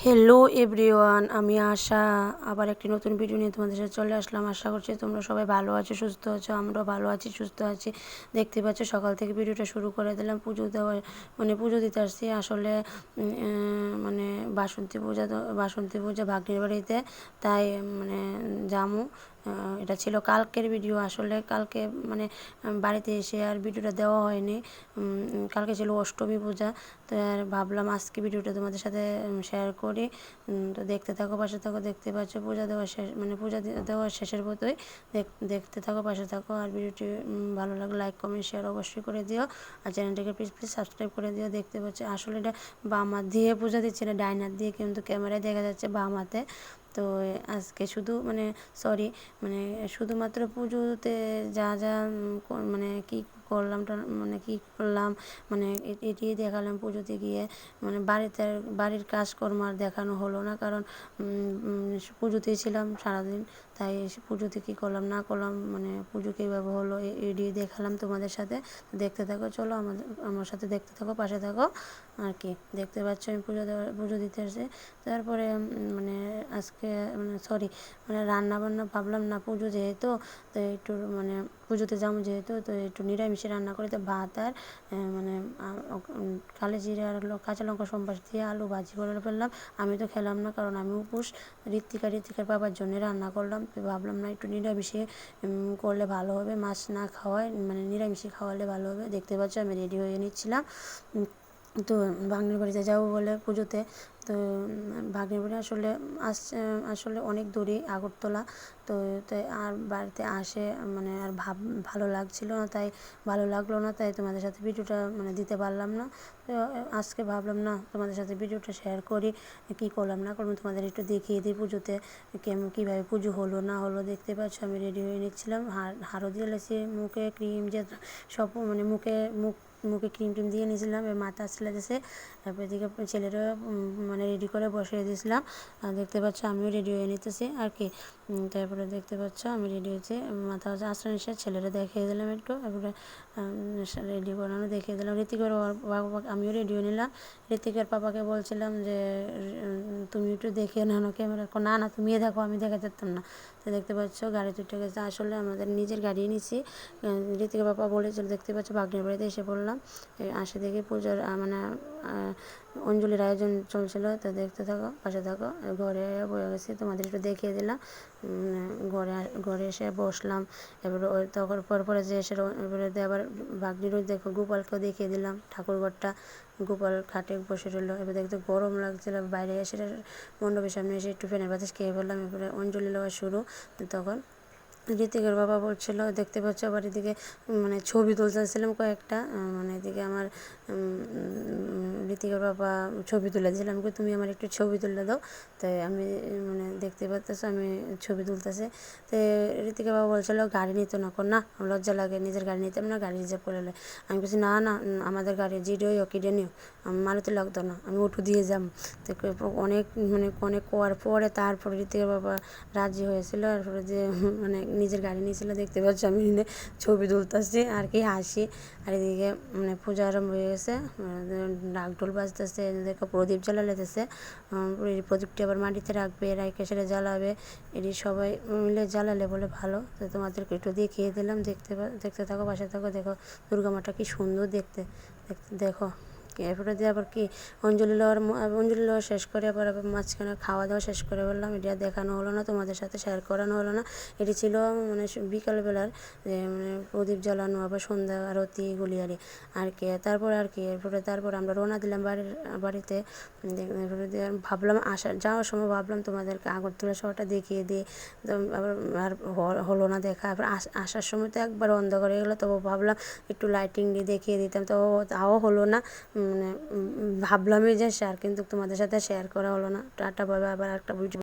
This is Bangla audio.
হ্যালো এভরিওয়ান, আমি আশা আবার একটি নতুন ভিডিও নিয়ে তোমাদের সাথে চলে আসলাম। আশা করছি তোমরা সবাই ভালো আছো, সুস্থ আছো। আমরাও ভালো আছি, সুস্থ আছি। দেখতে পাচ্ছ সকাল থেকে ভিডিওটা শুরু করে দিলাম। পুজো দেওয়া পুজো দিতে আসছি আসলে মানে বাসন্তী পূজা ভাগ্নির বাড়িতে, তাই জামু। এটা ছিল কালকের ভিডিও। আসলে কালকে বাড়িতে এসে আর ভিডিওটা দেওয়া হয়নি। কালকে ছিল অষ্টমী পূজা, তো আর ভাবলাম আজকে ভিডিওটা তোমাদের সাথে শেয়ার করি। তো দেখতে থাকো, পাশে থাকো। দেখতে পাচ্ছ পূজা দেওয়া শেষ, পূজা দেওয়ার শেষের মতোই দেখতে থাকো, পাশে থাকো। আর ভিডিওটি ভালো লাগলে লাইক কমেন্ট শেয়ার অবশ্যই করে দিও। আর চ্যানেলটাকে প্লিজ সাবস্ক্রাইব করে দিও। দেখতে পাচ্ছ আসলে এটা বাম হাত দিয়ে পূজা দিচ্ছে না, ডাইন হাত দিয়ে, কিন্তু ক্যামেরায় দেখা যাচ্ছে বাম হাতে। তো আজকে শুধু সরি শুধুমাত্র পুজোতে যা যা কি করলাম কি করলাম এটি দেখালাম পুজোতে গিয়ে। বাড়ির কাজকর্ম আর দেখানো হলো না, কারণ পুজোতেই ছিলাম সারাদিন। তাই পুজোতে কী করলাম না করলাম, পুজো কীভাবে হলো এটি দেখালাম তোমাদের সাথে। দেখতে থাকো, চলো আমার সাথে দেখতে থাকো, পাশে থাকো। আর কি দেখতে পাচ্ছ আমি পুজো দিতে এসে তারপরে আজকে সরি রান্না বান্না ভাবলাম না, পুজো যেহেতু, তো একটু পুজোতে যাবো যেহেতু, তো একটু নিরামিষে রান্না করে, তো ভাত আর কালো জিরা আর কাঁচা লঙ্কা সোমবার দিয়ে আলু ভাজি করে ফেললাম। আমি তো খেলাম না, কারণ আমি উপোস। ঋত্বিকার বাবার জন্য রান্না করলাম। তো ভাবলাম না একটু নিরামিষে করলে ভালো হবে, মাছ না খাওয়ায় নিরামিষে খাওয়ালে ভালো হবে। দেখতে পাচ্ছ আমি রেডি হয়ে নিচ্ছিলাম। তো ভাগ্নির বাড়িতে যাবো বলে পুজোতে। তো ভাগ্নির বাড়ি আসলে অনেক দূরে, আগরতলা। তো তাই আর বাড়িতে আসে আর ভালো লাগছিল না, তাই ভালো লাগলো না, তাই তোমাদের সাথে ভিডিওটা দিতে পারলাম না। তো আজকে ভাবলাম না তোমাদের সাথে ভিডিওটা শেয়ার করি, কী করলাম না করলাম তোমাদের একটু দেখিয়ে দিই পুজোতে কীভাবে পুজো হলো না হলো। দেখতে পাচ্ছ আমি রেডি হয়ে নিচ্ছিলাম, হারও দিয়ে লেছি, মুখে ক্রিম যে সব মুখে ক্রিম টিম দিয়ে নিয়েছিলাম, মাথা আসলে দিয়েছে। তারপর এদিকে ছেলেরা রেডি করে বসিয়ে দিয়েছিলাম। দেখতে পাচ্ছ আমিও রেডি হয়ে নিতেছি আর কি। তারপরে দেখতে পাচ্ছ আমি রেডি হয়েছি, মাথা হচ্ছে আশ্রয় নিশ্চয়, ছেলেরা দেখিয়ে দিলাম একটু। তারপরে রেডি করানো দেখিয়ে দিলাম। ঋতিকের আমিও রেডি হয়ে নিলাম। ঋতিকের পাপাকে বলছিলাম যে তুমি একটু দেখে নাও ক্যামেরা, না না তুমিও দেখো, আমি দেখা যেতাম না। তো দেখতে পাচ্ছ গাড়িতে উঠে গেছে, আসলে আমাদের নিজের গাড়ি নিয়েছি। ঋতিকের পাপা বলেছিল, দেখতে পাচ্ছ ভাগ্নের বাড়িতে এসে পড়লাম। আসে দেখি পুজোর অঞ্জলির আয়োজন চলছিল। তো দেখতে থাকো, পাশে থাকো। ঘরে বয়ে গেছি, তোমাদের একটু দেখিয়ে দিলাম। ঘরে এসে বসলাম। এবারে তখন পরে যে এসে এবারে আবার ভাগ্নিরও দেখো, গোপালকেও দেখিয়ে দিলাম ঠাকুরঘরটা। গোপাল খাটে বসে রইলো। এবার দেখতে গরম লাগছিল, বাইরে এসে মণ্ডপের সামনে এসে একটু ফ্যানের বাতাস খেয়ে ফেললাম। এবারে অঞ্জলি লওয়া শুরু। তখন ঋতিকের বাবা বলছিল, দেখতে পাচ্ছ আবার এদিকে ছবি তুলতেছিলাম কয়েকটা, এদিকে আমার ঋতিকের বাবা ছবি তুলে দিয়েছিলাম, তুমি আমার একটু ছবি তুলে দাও। তাই আমি দেখতে পাচ্তেছো আমি ছবি তুলতেছি। তো ঋতিকের বাবা বলছিল গাড়ি নিতে না কর, না লজ্জা লাগে, নিজের গাড়ি নিতাম না, গাড়ি রিজার্ভ করে নেয়। আমি বলছি না না, আমাদের গাড়ি জিডিওই কিনে নিও, মারুতি লাগতো না, আমি অটো দিয়ে যাম। তো অনেক অনেক কোয়ার পরে তারপরে ঋতিকের বাবা রাজি হয়েছিল। তারপরে যে নিজের গাড়ি নিয়েছিল। দেখতে পাচ্ছ আমি ছবি তুলতেছি আর কি, হাসি। আর এদিকে পূজা আরম্ভ হয়ে গেছে, ঢাক ঢোল বাজতেছে, দেখো প্রদীপ জ্বালালেতেছে। প্রদীপটি আবার মাটিতে রাখবে, রাইকে সেটা জ্বালাবে। এটি সবাই মিলে জ্বালালে বলে ভালো। তো তোমাদেরকে একটু দেখিয়ে দিলাম। দেখতে থাকো, পাশে থাকো। দেখো দুর্গা মাটা কি সুন্দর দেখতে, দেখো। এরপরে দিয়ে আবার কি অঞ্জলি লওয়া শেষ করে আবার মাঝখানে খাওয়া দাওয়া শেষ করে বললাম। এটা দেখানো হলো না, তোমাদের সাথে শেয়ার করানো হলো না। এটি ছিল বিকালবেলার যে প্রদীপ জ্বালানো, আবার সন্ধ্যা আরতি গুলিয়ারি আর কি। তারপর আমরা রওনা দিলাম বাড়িতে। ভাবলাম যাওয়ার সময় ভাবলাম তোমাদেরকে আগরতলা শহরটা দেখিয়ে দিই, আবার আর হলো না দেখা। আবার আসার সময় তো একবার অন্ধকার হয়ে গেলো, তবু ভাবলাম একটু লাইটিং দিয়ে দেখিয়ে দিতাম, তো তাও হলো না। ভাবলামই যে শেয়ার, কিন্তু তোমাদের সাথে শেয়ার করা হলো না। টাটা বাবা, আবার একটা ভিডিও।